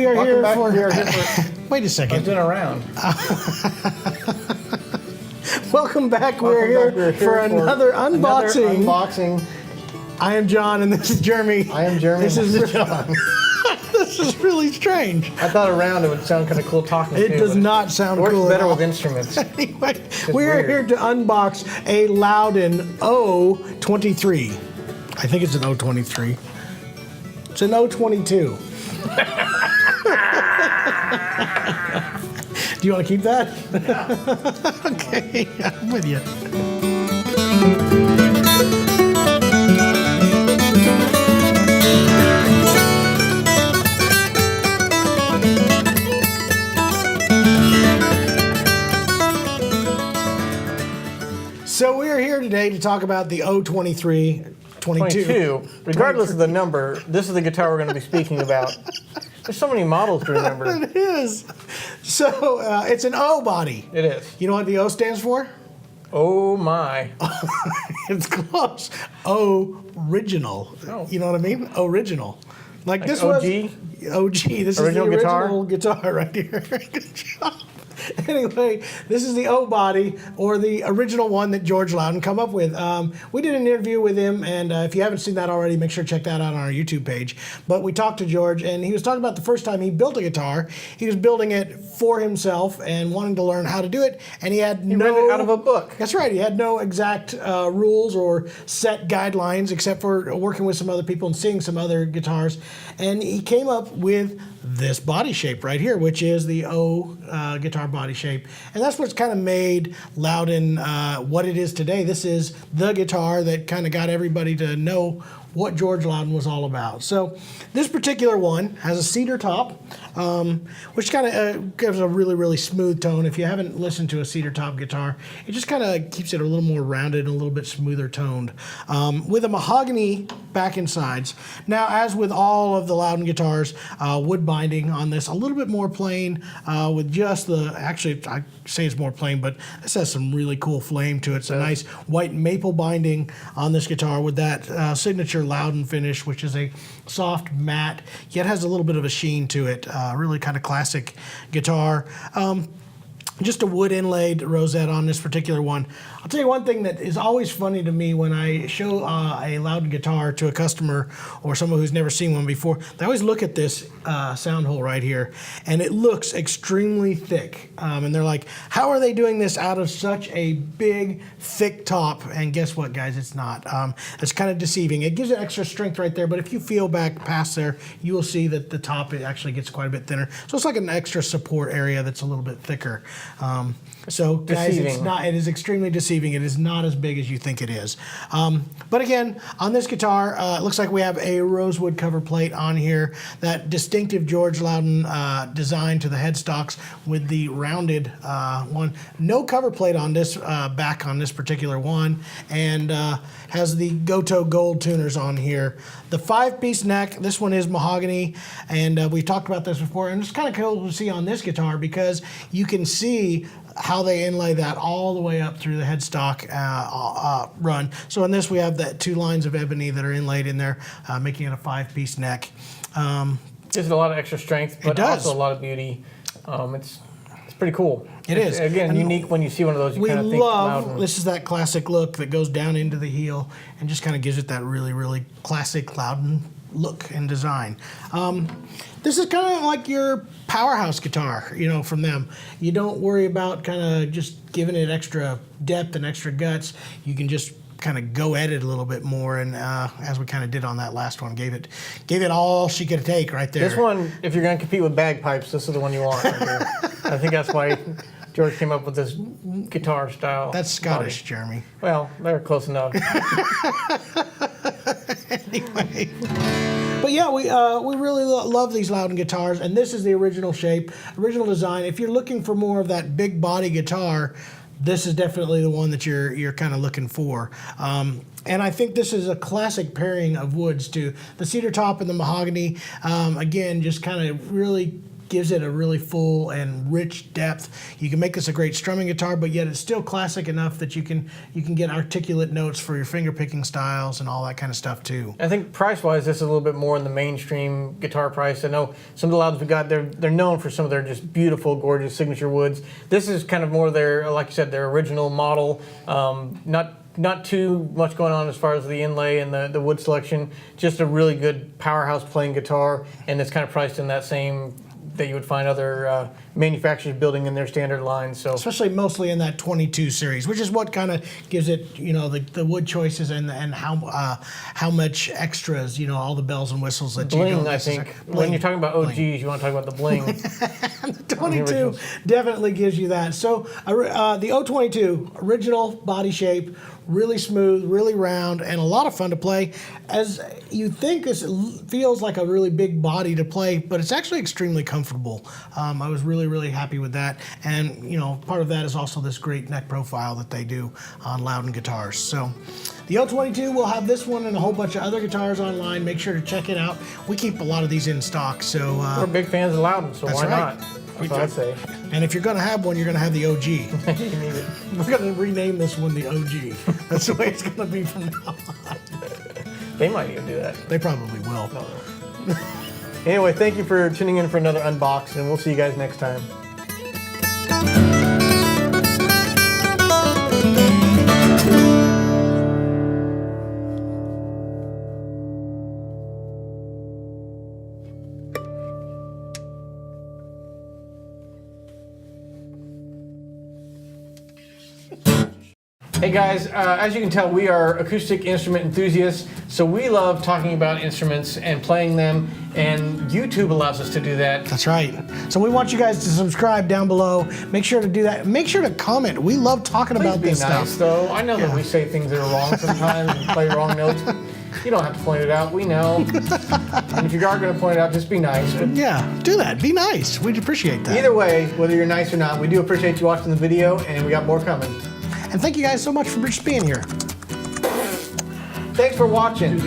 we are here for... We are here for... Wait a second. I've been around. Welcome back. We're here for another unboxing. I am John, and this is Jeremy. I am Jeremy. This is John. This is really strange. I thought around it would sound kind of cool talking. It does not sound cool. It works better at all. with instruments. Anyway, we are here to unbox a Lowden O-22. I think it's an O-23. It's an O-22. Do you want to keep that? Okay, I'm with you. So we're here today to talk about the O-23. 22. Regardless of the number, this is the guitar we're going to be speaking about. There's so many models to remember. It is. So it's an O body. It is. You know what the O stands for? Oh my. It's close. O-original. Oh. You know what I mean? Original. Like this OG? was OG. This Original is the guitar? original guitar right here. Good job. Anyway, this is the O body, or the original one that George Lowden come up with. We did an interview with him, and if you haven't seen that already, make sure to check that out on our YouTube page. But we talked to George, and he was talking about the first time he built a guitar. He was building it for himself and wanting to learn how to do it, and he had He read it out of a book. That's right. He had no exact rules or set guidelines, except for working with some other people and seeing some other guitars. And he came up with this body shape right here, which is the O guitar body shape. And that's what's kind of made Lowden what it is today. This is the guitar that kind of got everybody to know what George Lowden was all about. So this particular one has a cedar top, which kind of gives a really, really smooth tone. If you haven't listened to a cedar top guitar, it just kind of keeps it a little more rounded and a little bit smoother toned. With a mahogany back and sides. Now, as with all of the Lowden guitars, wood binding on this, a little bit more plain with just the, actually I say it's more plain, but this has some really cool flame to it. It's a nice white maple binding on this guitar with that signature Lowden finish, which is a soft matte, yet has a little bit of a sheen to it. Really kind of classic guitar. Just a wood inlaid rosette on this particular one. I'll tell you one thing that is always funny to me when I show a Lowden guitar to a customer or someone who's never seen one before. They always look at this sound hole right here, and it looks extremely thick. And they're like, how are they doing this out of such a big, thick top? And guess what, guys? It's not. It's kind of deceiving. It gives it extra strength right there, but if you feel back past there, you will see that the top, it actually gets quite a bit thinner. So it's like an extra support area that's a little bit thicker. So guys, it's not, it is extremely deceiving. It is not as big as you think it is. But again, on this guitar, it looks like we have a rosewood cover plate on here, that distinctive George Lowden design to the headstocks with the rounded one. No cover plate on this back on this particular one, and has the Goto gold tuners on here. The 5-piece neck, this one is mahogany, and we've talked about this before, and it's kind of cool to see on this guitar because you can see how they inlay that all the way up through the headstock run. So in this we have the 2 lines of ebony that are inlaid in there, making it a 5-piece neck. Gives it a lot of extra strength, but also a lot of beauty. It's pretty cool. It is. Again, and unique when you see one of those. You kind of think Lowden. This is that classic look that goes down into the heel and just kind of gives it that really, really classic Lowden look and design. This is kind of like your powerhouse guitar, you know, from them. You don't worry about kind of just giving it extra depth and extra guts. You can just kind of go at it a little bit more, and as we kind of did on that last one, gave it all she could take right there. This one, if you're going to compete with bagpipes, this is the one you want right here. I think that's why George came up with this guitar style. That's Scottish, body. Jeremy. Well, they're close enough. Anyway. But yeah, we really love these Lowden guitars, and this is the original shape, original design. If you're looking for more of that big body guitar, this is definitely the one that you're kind of looking for. And I think this is a classic pairing of woods too. The cedar top and the mahogany, again, just kind of really gives it a really full and rich depth. You can make this a great strumming guitar, but yet it's still classic enough that you can get articulate notes for your finger picking styles and all that kind of stuff too. I think price-wise, this is a little bit more in the mainstream guitar price. I know some of the Lowdens we got, they're known for some of their just beautiful, gorgeous signature woods. This is kind of more their, like you said, their original model. Not too much going on as far as the inlay and the wood selection. Just a really good powerhouse playing guitar, and it's kind of priced in that same that you would find other manufacturers building in their standard line. So especially mostly in that 22 series, which is what kind of gives it, the wood choices and how much extras, all the bells and whistles that bling, you don't I think. When you're talking about OGs, you want to talk about the bling. The 22 definitely gives you that. So the O-22, original body shape, really smooth, really round, and a lot of fun to play. As you think, this feels like a really big body to play, but it's actually extremely comfortable. I was really, really happy with that. And, part of that is also this great neck profile that they do on Lowden guitars. So the O-22, we'll have this one and a whole bunch of other guitars online. Make sure to check it out. We keep a lot of these in stock. So we're big fans of Lowden, so why right. not? That's what I'd say. And if you're going to have one, you're going to have the OG. You need it. We're going to rename this one the OG. That's the way it's going to be from now on. They might even do that. They probably will. No. Anyway, thank you for tuning in for another Unboxed, and we'll see you guys next time. Hey guys, as you can tell, we are acoustic instrument enthusiasts, so we love talking about instruments and playing them, and YouTube allows us to do that. That's right. So we want you guys to subscribe down below. Make sure to do that. Make sure to comment. We love talking about this nice, stuff. Though. I know that we say things that are wrong sometimes and play wrong notes. You don't have to point it out. We know. And if you are going to point it out, just be nice. But yeah, do that. Be nice. We'd appreciate that. Either way, whether you're nice or not, we do appreciate you watching the video, and we got more coming. And thank you guys so much for just being here. Thanks for watching.